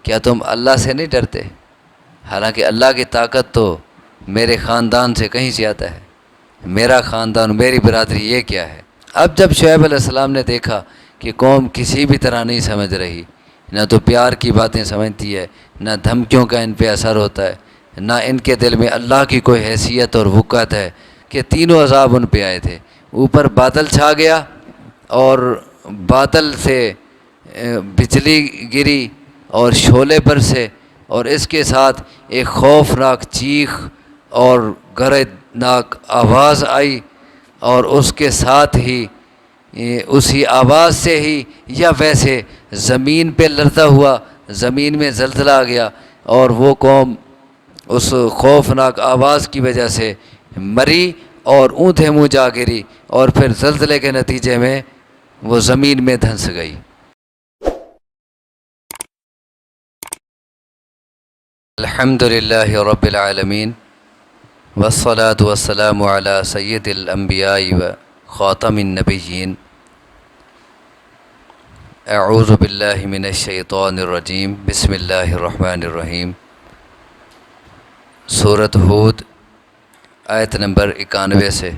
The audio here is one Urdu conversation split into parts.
کیا تم اللہ سے نہیں ڈرتے؟ حالانکہ اللہ کی طاقت تو میرے خاندان سے کہیں زیادہ ہے، میرا خاندان، میری برادری، یہ کیا ہے؟ اب جب شعیب علیہ السلام نے دیکھا کہ قوم کسی بھی طرح نہیں سمجھ رہی، نہ تو پیار کی باتیں سمجھتی ہے، نہ دھمکیوں کا ان پہ اثر ہوتا ہے، نہ ان کے دل میں اللہ کی کوئی حیثیت اور وقت ہے، کہ تینوں عذاب ان پہ آئے تھے۔ اوپر بادل چھا گیا اور بادل سے بجلی گری اور شعلے برسے، اور اس کے ساتھ ایک خوفناک چیخ اور گردناک آواز آئی، اور اس کے ساتھ ہی اسی آواز سے ہی یا ویسے زمین پہ لرزا ہوا، زمین میں زلزلہ آ گیا، اور وہ قوم اس خوفناک آواز کی وجہ سے مری اور اونھے منہ جا گری، اور پھر زلزلے کے نتیجے میں وہ زمین میں دھنس گئی۔ الحمد للہ رب العالمین، والصلاة والسلام علی سید الانبیاء و خاتم النبیین۔ اعوذ باللہ من الشیطان الرجیم، بسم اللہ الرحمن الرحیم۔ سورۃ ہود آیت نمبر 91 سے۔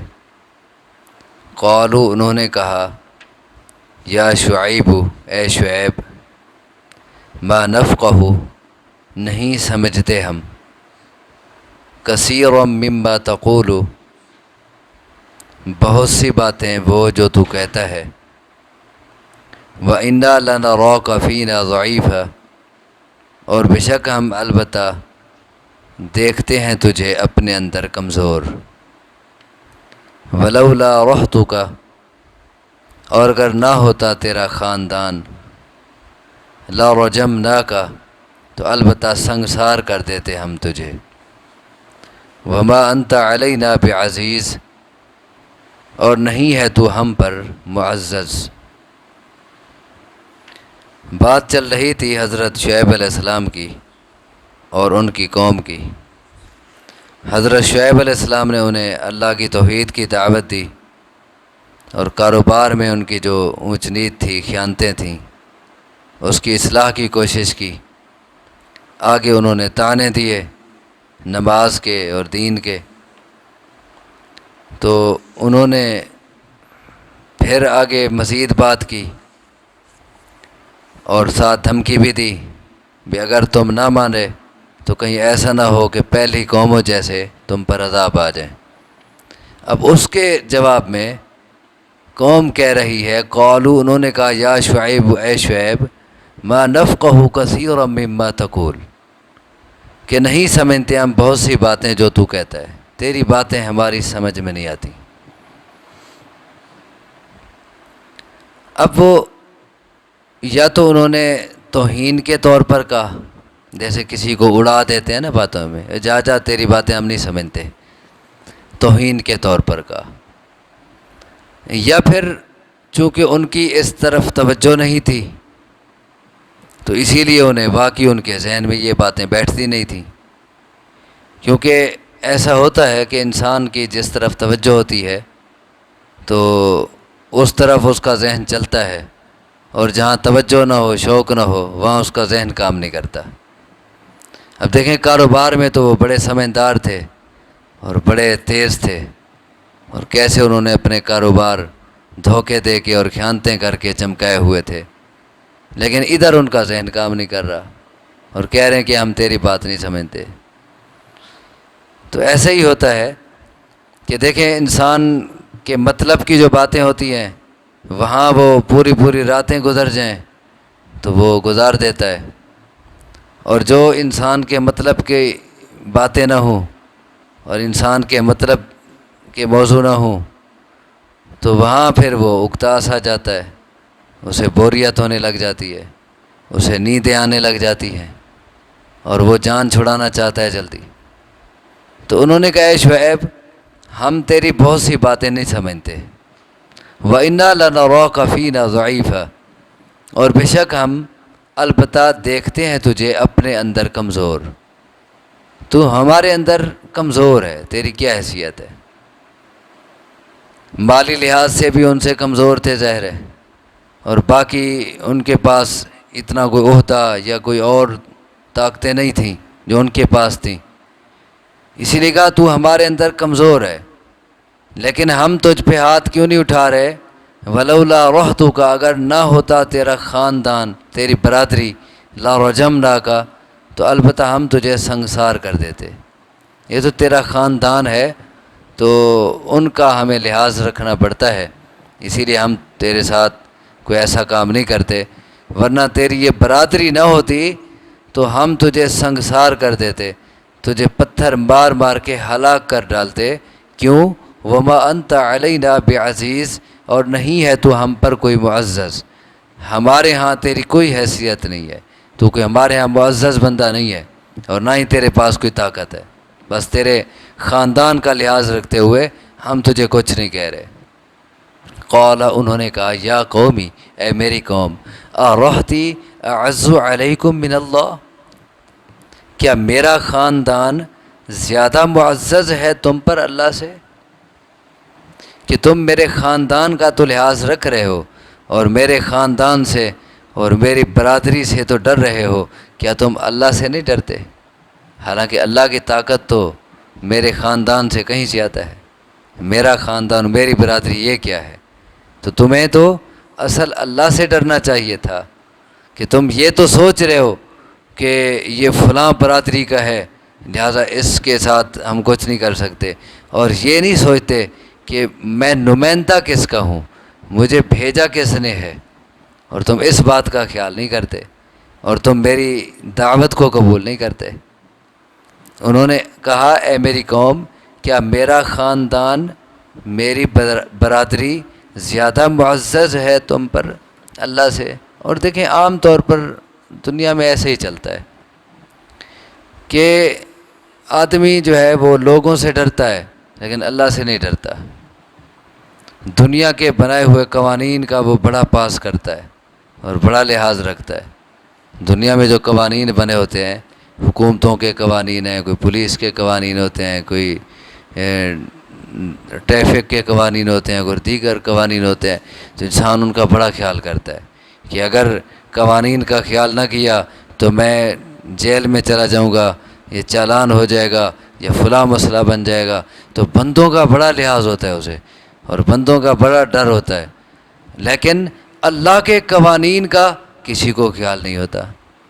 قالوا، انہوں نے کہا، یا شعیب، اے شعیب، ما نفقہ، نہیں سمجھتے ہم، کثیرا مما تقول، بہت سی باتیں وہ جو تو کہتا ہے، وَإِنَّا لَنَرَاكَ فِينَا ضَعِيفًا، اور بے شک ہم البتہ دیکھتے ہیں تجھے اپنے اندر کمزور، وَلَوْلَا رَحْتُكَ، اور اگر نہ ہوتا تیرا خاندان، لَرَجَمْنَاكَ، تو البتہ سنگسار کر دیتے ہم تجھے، وَمَا أَنْتَ عَلَيْنَا بِعَزِيزٍ، اور نہیں ہے تو ہم پر معزز۔ بات چل رہی تھی حضرت شعیب علیہ السلام کی اور ان کی قوم کی۔ حضرت شعیب علیہ السلام نے انہیں اللہ کی توحید کی دعوت دی، اور کاروبار میں ان کی جو اونچ نیچ تھی، خیانتیں تھیں، اس کی اصلاح کی کوشش کی۔ آگے انہوں نے طعنے دیے نماز کے اور دین کے، تو انہوں نے پھر آگے مزید بات کی اور ساتھ دھمکی بھی دی بھی اگر تم نہ مانے تو کہیں ایسا نہ ہو کہ پہلی قوموں جیسے تم پر عذاب آ جائیں۔ اب اس کے جواب میں قوم کہہ رہی ہے، قالوا، انہوں نے کہا، یا شعیب، اے شعیب، ما نفقہ کثیرا مما تقول، کہ نہیں سمجھتے ہم بہت سی باتیں جو تو کہتا ہے، تیری باتیں ہماری سمجھ میں نہیں آتی۔ اب وہ یا تو انہوں نے توہین کے طور پر کہا، جیسے کسی کو اڑا دیتے ہیں نا باتوں میں، جا جا تیری باتیں ہم نہیں سمجھتے، توہین کے طور پر کہا، یا پھر چونکہ ان کی اس طرف توجہ نہیں تھی تو اسی لیے انہیں واقعی ان کے ذہن میں یہ باتیں بیٹھتی نہیں تھیں، کیونکہ ایسا ہوتا ہے کہ انسان کی جس طرف توجہ ہوتی ہے تو اس طرف اس کا ذہن چلتا ہے، اور جہاں توجہ نہ ہو، شوق نہ ہو، وہاں اس کا ذہن کام نہیں کرتا۔ اب دیکھیں کاروبار میں تو وہ بڑے سمجھدار تھے اور بڑے تیز تھے، اور کیسے انہوں نے اپنے کاروبار دھوکے دے کے اور خیانتیں کر کے چمکائے ہوئے تھے، لیکن ادھر ان کا ذہن کام نہیں کر رہا اور کہہ رہے ہیں کہ ہم تیری بات نہیں سمجھتے۔ تو ایسے ہی ہوتا ہے کہ دیکھیں انسان کے مطلب کی جو باتیں ہوتی ہیں وہاں وہ پوری پوری راتیں گزر جائیں تو وہ گزار دیتا ہے، اور جو انسان کے مطلب کی باتیں نہ ہوں اور انسان کے مطلب کے موضوع نہ ہوں تو وہاں پھر وہ اکتاس آ جاتا ہے، اسے بوریت ہونے لگ جاتی ہے، اسے نیندیں آنے لگ جاتی ہیں، اور وہ جان چھڑانا چاہتا ہے جلدی۔ تو انہوں نے کہا، اے شعیب، ہم تیری بہت سی باتیں نہیں سمجھتے، وَإِنَّا لَنَرَاكَ فِينَا ضَعِيفًا، اور بے شک ہم البتہ دیکھتے ہیں تجھے اپنے اندر کمزور، تو ہمارے اندر کمزور ہے، تیری کیا حیثیت ہے؟ مالی لحاظ سے بھی ان سے کمزور تھے ظاہر ہے، اور باقی ان کے پاس اتنا کوئی عہدہ یا کوئی اور طاقتیں نہیں تھیں جو ان کے پاس تھیں، اسی لیے کہا تو ہمارے اندر کمزور ہے، لیکن ہم تجھ پہ ہاتھ کیوں نہیں اٹھا رہے؟ ولولا رحتک، اگر نہ ہوتا تیرا خاندان، تیری برادری، لا رجمنا کا، تو البتہ ہم تجھے سنگسار کر دیتے۔ یہ تو تیرا خاندان ہے تو ان کا ہمیں لحاظ رکھنا پڑتا ہے، اسی لیے ہم تیرے ساتھ کوئی ایسا کام نہیں کرتے، ورنہ تیری یہ برادری نہ ہوتی تو ہم تجھے سنگسار کر دیتے، تجھے پتھر مار مار کے ہلاک کر ڈالتے۔ کیوں؟ وما انت علینا بعزیز، اور نہیں ہے تو ہم پر کوئی معزز، ہمارے ہاں تیری کوئی حیثیت نہیں ہے، تو کوئی ہمارے ہاں معزز بندہ نہیں ہے، اور نہ ہی تیرے پاس کوئی طاقت ہے، بس تیرے خاندان کا لحاظ رکھتے ہوئے ہم تجھے کچھ نہیں کہہ رہے۔ قال، انہوں نے کہا، یا قومی، اے میری قوم، ارہتی اعز علیکم من اللہ، کیا میرا خاندان زیادہ معزز ہے تم پر اللہ سے؟ کہ تم میرے خاندان کا تو لحاظ رکھ رہے ہو اور میرے خاندان سے اور میری برادری سے تو ڈر رہے ہو، کیا تم اللہ سے نہیں ڈرتے؟ حالانکہ اللہ کی طاقت تو میرے خاندان سے کہیں زیادہ ہے، میرا خاندان، میری برادری، یہ کیا ہے؟ تو تمہیں تو اصل اللہ سے ڈرنا چاہیے تھا، کہ تم یہ تو سوچ رہے ہو کہ یہ فلاں برادری کا ہے لہٰذا اس کے ساتھ ہم کچھ نہیں کر سکتے، اور یہ نہیں سوچتے کہ میں نمائندہ کس کا ہوں، مجھے بھیجا کس نے ہے، اور تم اس بات کا خیال نہیں کرتے، اور تم میری دعوت کو قبول نہیں کرتے۔ انہوں نے کہا، اے میری قوم، کیا میرا خاندان، میری برادری زیادہ معزز ہے تم پر اللہ سے؟ اور دیکھیں عام طور پر دنیا میں ایسے ہی چلتا ہے کہ آدمی جو ہے وہ لوگوں سے ڈرتا ہے لیکن اللہ سے نہیں ڈرتا، دنیا کے بنائے ہوئے قوانین کا وہ بڑا پاس کرتا ہے اور بڑا لحاظ رکھتا ہے۔ دنیا میں جو قوانین بنے ہوتے ہیں، حکومتوں کے قوانین ہیں، کوئی پولیس کے قوانین ہوتے ہیں، کوئی ٹریفک کے قوانین ہوتے ہیں، کوئی دیگر قوانین ہوتے ہیں، تو انسان ان کا بڑا خیال کرتا ہے کہ اگر قوانین کا خیال نہ کیا تو میں جیل میں چلا جاؤں گا، یہ چالان ہو جائے گا، یہ فلاں مسئلہ بن جائے گا، تو بندوں کا بڑا لحاظ ہوتا ہے اسے، اور بندوں کا بڑا ڈر ہوتا ہے، لیکن اللہ کے قوانین کا کسی کو خیال نہیں ہوتا۔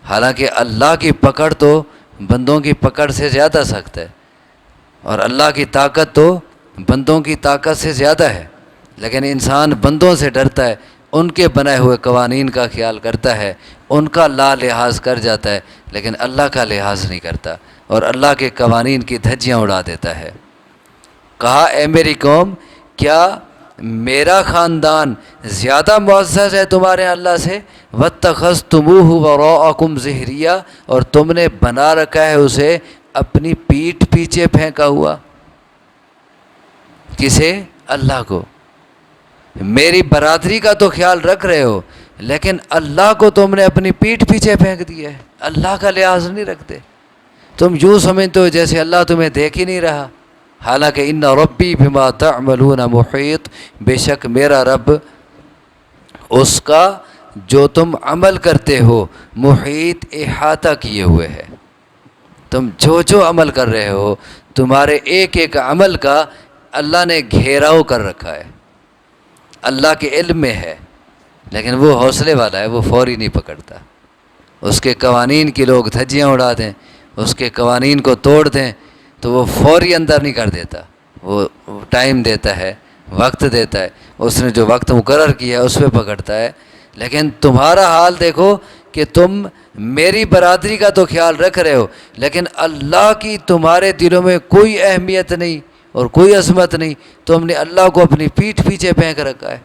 حالانکہ اللہ کی پکڑ تو بندوں کی پکڑ سے زیادہ سخت ہے، اور اللہ کی طاقت تو بندوں کی طاقت سے زیادہ ہے، لیکن انسان بندوں سے ڈرتا ہے، ان کے بنائے ہوئے قوانین کا خیال کرتا ہے، ان کا لا لحاظ کر جاتا ہے، لیکن اللہ کا لحاظ نہیں کرتا، اور اللہ کے قوانین کی دھجیاں اڑا دیتا ہے۔ کہا، اے میری قوم، کیا میرا خاندان زیادہ معزز ہے تمہارے اللہ سے؟ وَاتَّخَذْتُمُوهُ وَرَاءَكُمْ ظِهْرِيًّا، اور تم نے بنا رکھا ہے اسے اپنی پیٹھ پیچھے پھینکا ہوا۔ کسے؟ اللہ کو۔ میری برادری کا تو خیال رکھ رہے ہو لیکن اللہ کو تم نے اپنی پیٹھ پیچھے پھینک دیا ہے، اللہ کا لحاظ نہیں رکھتے، تم یوں سمجھتے ہو جیسے اللہ تمہیں دیکھ ہی نہیں رہا، حالانکہ ان ربی بما تعملون محیط، بے شک میرا رب اس کا جو تم عمل کرتے ہو محیط، احاطہ کیے ہوئے ہے۔ تم جو جو عمل کر رہے ہو، تمہارے ایک ایک عمل کا اللہ نے گھیراؤ کر رکھا ہے، اللہ کے علم میں ہے، لیکن وہ حوصلے والا ہے، وہ فوری نہیں پکڑتا، اس کے قوانین کی لوگ دھجیاں اڑا دیں، اس کے قوانین کو توڑ دیں تو وہ فوری اندر نہیں کر دیتا، وہ ٹائم دیتا ہے، وقت دیتا ہے، اس نے جو وقت مقرر کیا ہے اس پہ پکڑتا ہے۔ لیکن تمہارا حال دیکھو کہ تم میری برادری کا تو خیال رکھ رہے ہو لیکن اللہ کی تمہارے دلوں میں کوئی اہمیت نہیں اور کوئی عظمت نہیں، تم نے اللہ کو اپنی پیٹھ پیچھے پھینک رکھا ہے،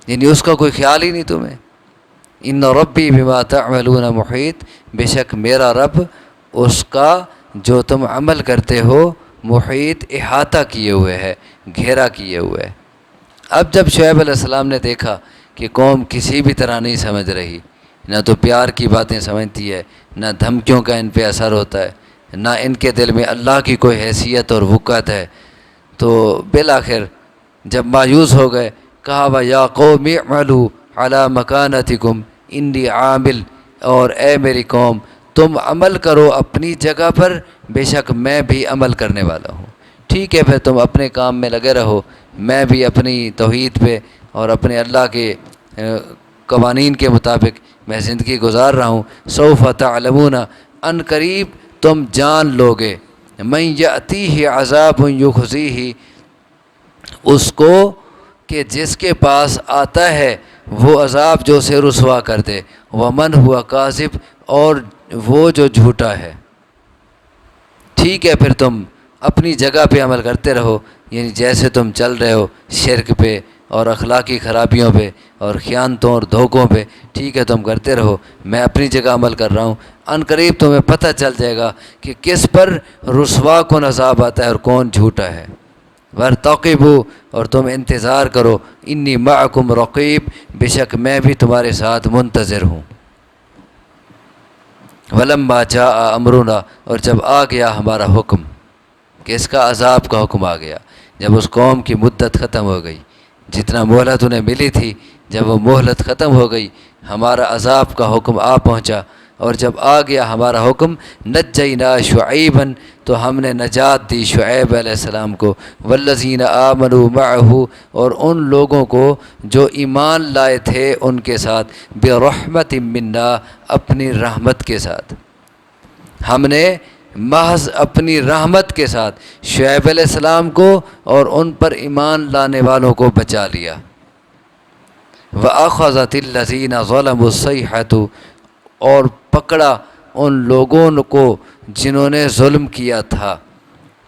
یعنی اس کا کوئی خیال ہی نہیں تمہیں۔ ان ربی بما تعملون محیط، بے شک میرا رب اس کا جو تم عمل کرتے ہو محیط، احاطہ کیے ہوئے ہے، گھیرا کیے ہوئے ہے۔ اب جب شعیب علیہ السلام نے دیکھا کہ قوم کسی بھی طرح نہیں سمجھ رہی، نہ تو پیار کی باتیں سمجھتی ہے، نہ دھمکیوں کا ان پہ اثر ہوتا ہے، نہ ان کے دل میں اللہ کی کوئی حیثیت اور وقت ہے، تو بالآخر جب مایوس ہو گئے کہا، وَيَا قَوْمِ اعْمَلُوا عَلَىٰ مَكَانَتِكُمْ إِنِّي عَامِلٌ، اور اے میری قوم تم عمل کرو اپنی جگہ پر، بے شک میں بھی عمل کرنے والا ہوں۔ ٹھیک ہے، پھر تم اپنے کام میں لگے رہو، میں بھی اپنی توحید پہ اور اپنے اللہ کے قوانین کے مطابق میں زندگی گزار رہا ہوں۔ سوف تعلمون، ان قریب تم جان لوگے، من یأتیہ عذاب یخزیہ، اس کو کہ جس کے پاس آتا ہے وہ عذاب جو اسے رسوا کر دے، ومن ہوا کاذب، اور وہ جو جھوٹا ہے۔ ٹھیک ہے، پھر تم اپنی جگہ پہ عمل کرتے رہو، یعنی جیسے تم چل رہے ہو شرک پہ اور اخلاقی خرابیوں پہ اور خیانتوں اور دھوکوں پہ، ٹھیک ہے تم کرتے رہو، میں اپنی جگہ عمل کر رہا ہوں۔ ان قریب تمہیں پتہ چل جائے گا کہ کس پر رسوا کن عذاب آتا ہے اور کون جھوٹا ہے۔ وَارْتَقِبُوا، اور تم انتظار کرو، انی معکم رقیب، بے شک میں بھی تمہارے ساتھ منتظر ہوں۔ وَلَمَّا جَاءَ أَمْرُنَا، اور جب آ گیا ہمارا حکم، کہ اس کا عذاب کا حکم آ گیا، جب اس قوم کی مدت ختم ہو گئی، جتنا مہلت انہیں ملی تھی، جب وہ مہلت ختم ہو گئی، ہمارا عذاب کا حکم آ پہنچا، اور جب آ گیا ہمارا حکم، نجینا شعیبا، تو ہم نے نجات دی شعیب علیہ السلام کو، والذین آمنوا معہ، اور ان لوگوں کو جو ایمان لائے تھے ان کے ساتھ، برحمت منا، اپنی رحمت کے ساتھ، ہم نے محض اپنی رحمت کے ساتھ شعیب علیہ السلام کو اور ان پر ایمان لانے والوں کو بچا لیا۔ وَأَخَذَتِ الَّذِينَ ظَلَمُوا الصَّيْحَةُ، اور پکڑا ان لوگوں کو جنہوں نے ظلم کیا تھا۔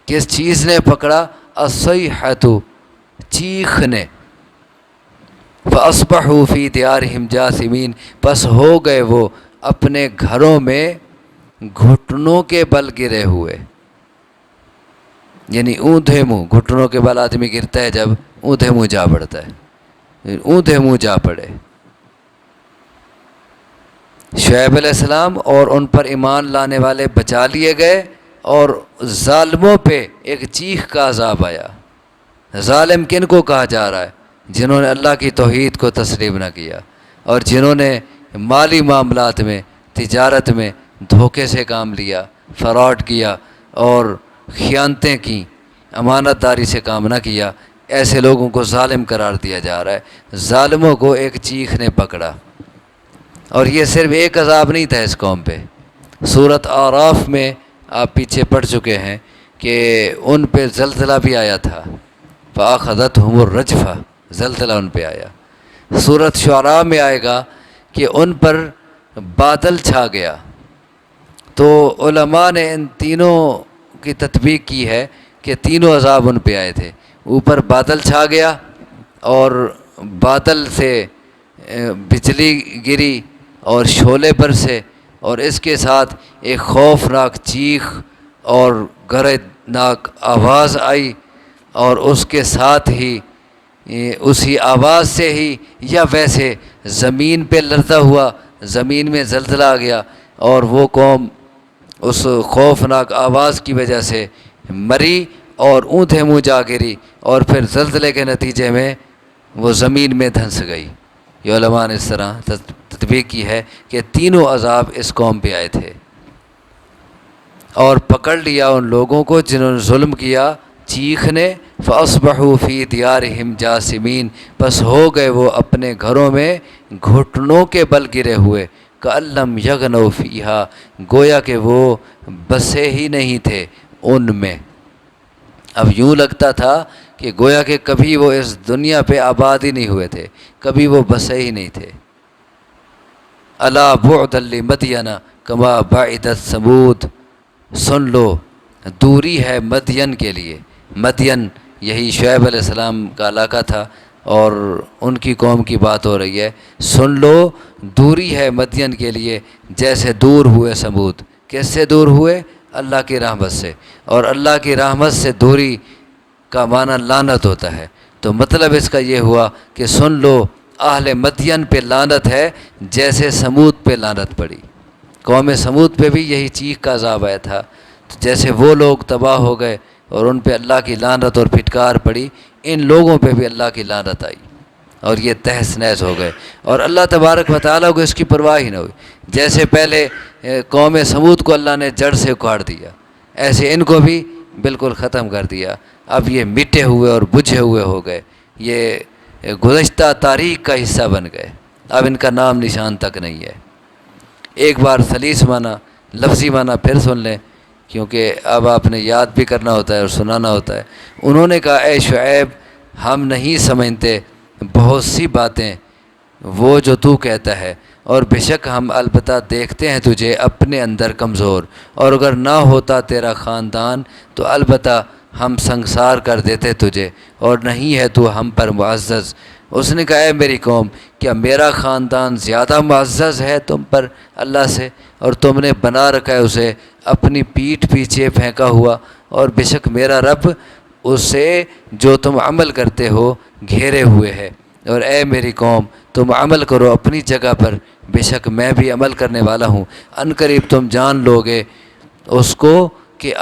کس چیز نے پکڑا؟ الصَّيْحَةُ، چیخ نے۔ فَأَصْبَحُوا فِي دِيَارِهِمْ جَاثِمِينَ، پس ہو گئے وہ اپنے گھروں میں گھٹنوں کے بل گرے ہوئے، یعنی اونھے منہ، گھٹنوں کے بل آدمی گرتا ہے جب اونھے منہ جا پڑتا ہے، اونھے منہ جا پڑے۔ شعیب علیہ السلام اور ان پر ایمان لانے والے بچا لیے گئے، اور ظالموں پہ ایک چیخ کا عذاب آیا۔ ظالم کن کو کہا جا رہا ہے؟ جنہوں نے اللہ کی توحید کو تسلیم نہ کیا، اور جنہوں نے مالی معاملات میں، تجارت میں دھوکے سے کام لیا، فراڈ کیا اور خیانتیں کیں، امانت داری سے کام نہ کیا، ایسے لوگوں کو ظالم قرار دیا جا رہا ہے۔ ظالموں کو ایک چیخ نے پکڑا، اور یہ صرف ایک عذاب نہیں تھا اس قوم پہ۔ سورۃ اعراف میں آپ پیچھے پڑھ چکے ہیں کہ ان پہ زلزلہ بھی آیا تھا، فَأَخَذَتْهُمُ الرَّجْفَةُ، زلزلہ ان پہ آیا۔ سورۃ شعراء میں آئے گا کہ ان پر بادل چھا گیا۔ تو علماء نے ان تینوں کی تطبیق کی ہے کہ تینوں عذاب ان پہ آئے تھے۔ اوپر بادل چھا گیا، اور بادل سے بجلی گری اور شعلے برسے، اور اس کے ساتھ ایک خوفناک چیخ اور گردناک آواز آئی، اور اس کے ساتھ ہی اسی آواز سے ہی یا ویسے زمین پہ لرزا ہوا، زمین میں زلزلہ آ گیا، اور وہ قوم اس خوفناک آواز کی وجہ سے مری اور اونھے منہ جا گری، اور پھر زلزلے کے نتیجے میں وہ زمین میں دھنس گئی۔ یہ علماء نے اس طرح تطبیق کی ہے کہ تینوں عذاب اس قوم پہ آئے تھے، اور پکڑ لیا ان لوگوں کو جنہوں نے ظلم کیا چیخ نے۔ فَأَصْبَحُوا فِي دِيَارِهِمْ جَاثِمِينَ، پس ہو گئے وہ اپنے گھروں میں گھٹنوں کے بل گرے ہوئے، كَأَن لَّمْ يَغْنَوْا فِيهَا، گویا کہ وہ بسے ہی نہیں تھے ان میں۔ اب یوں لگتا تھا کہ گویا کہ کبھی وہ اس دنیا پہ آباد ہی نہیں ہوئے تھے، کبھی وہ بسے ہی نہیں تھے۔ أَلَا بُعْدًا لِمَدْيَنَ كَمَا بَعِدَتْ ثَمُودُ، سن لو دوری ہے مدین کے لیے۔ مدین یہی شعیب علیہ السلام کا علاقہ تھا، اور ان کی قوم کی بات ہو رہی ہے۔ سن لو دوری ہے مدین کے لیے جیسے دور ہوئے ثمود۔ کس سے دور ہوئے؟ اللہ کی رحمت سے، اور اللہ کی رحمت سے دوری کا معنی لعنت ہوتا ہے۔ تو مطلب اس کا یہ ہوا کہ سن لو اہل مدین پہ لعنت ہے جیسے ثمود پہ لعنت پڑی۔ قوم ثمود پہ بھی یہی چیخ کا عذاب آیا تھا، جیسے وہ لوگ تباہ ہو گئے اور ان پہ اللہ کی لعنت اور پھٹکار پڑی، ان لوگوں پہ بھی اللہ کی لعنت آئی۔ اور یہ تہس نہس ہو گئے، اور اللہ تبارک و تعالیٰ کو اس کی پرواہ ہی نہ ہوئی۔ جیسے پہلے قوم سمود کو اللہ نے جڑ سے اکھاڑ دیا، ایسے ان کو بھی بالکل ختم کر دیا۔ اب یہ مٹے ہوئے اور بجھے ہوئے ہو گئے، یہ گزشتہ تاریخ کا حصہ بن گئے، اب ان کا نام نشان تک نہیں ہے۔ ایک بار سلیس معنی، لفظی معنی پھر سن لیں، کیونکہ اب آپ نے یاد بھی کرنا ہوتا ہے اور سنانا ہوتا ہے۔ انہوں نے کہا اے شعیب، ہم نہیں سمجھتے بہت سی باتیں وہ جو تو کہتا ہے، اور بے شک ہم البتہ دیکھتے ہیں تجھے اپنے اندر کمزور، اور اگر نہ ہوتا تیرا خاندان تو البتہ ہم سنگسار کر دیتے تجھے، اور نہیں ہے تو ہم پر معزز۔ اس نے کہا اے میری قوم، کیا میرا خاندان زیادہ معزز ہے تم پر اللہ سے، اور تم نے بنا رکھا ہے اسے اپنی پیٹھ پیچھے پھینکا ہوا، اور بے شک میرا رب اسے جو تم عمل کرتے ہو گھیرے ہوئے ہے۔ اور اے میری قوم، تم عمل کرو اپنی جگہ پر، بے شک میں بھی عمل کرنے والا ہوں۔ ان قریب تم جان لوگے اس کو کہ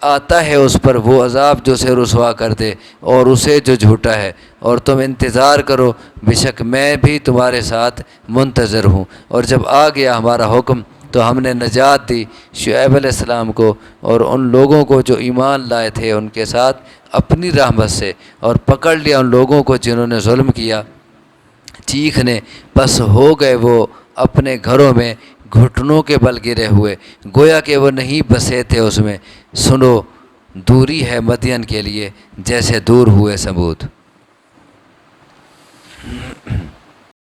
آتا ہے اس پر وہ عذاب جو اسے رسوا کر دے، اور اسے جو جھوٹا ہے، اور تم انتظار کرو، بے شک میں بھی تمہارے ساتھ منتظر ہوں۔ اور جب آ گیا ہمارا حکم تو ہم نے نجات دی شعیب علیہ السلام کو اور ان لوگوں کو جو ایمان لائے تھے ان کے ساتھ اپنی رحمت سے، اور پکڑ لیا ان لوگوں کو جنہوں نے ظلم کیا چیخنے، پس ہو گئے وہ اپنے گھروں میں گھٹنوں کے بل گرے ہوئے، گویا کہ وہ نہیں بسے تھے اس میں۔ سنو، دوری ہے مدین کے لیے جیسے دور ہوئے ثمود۔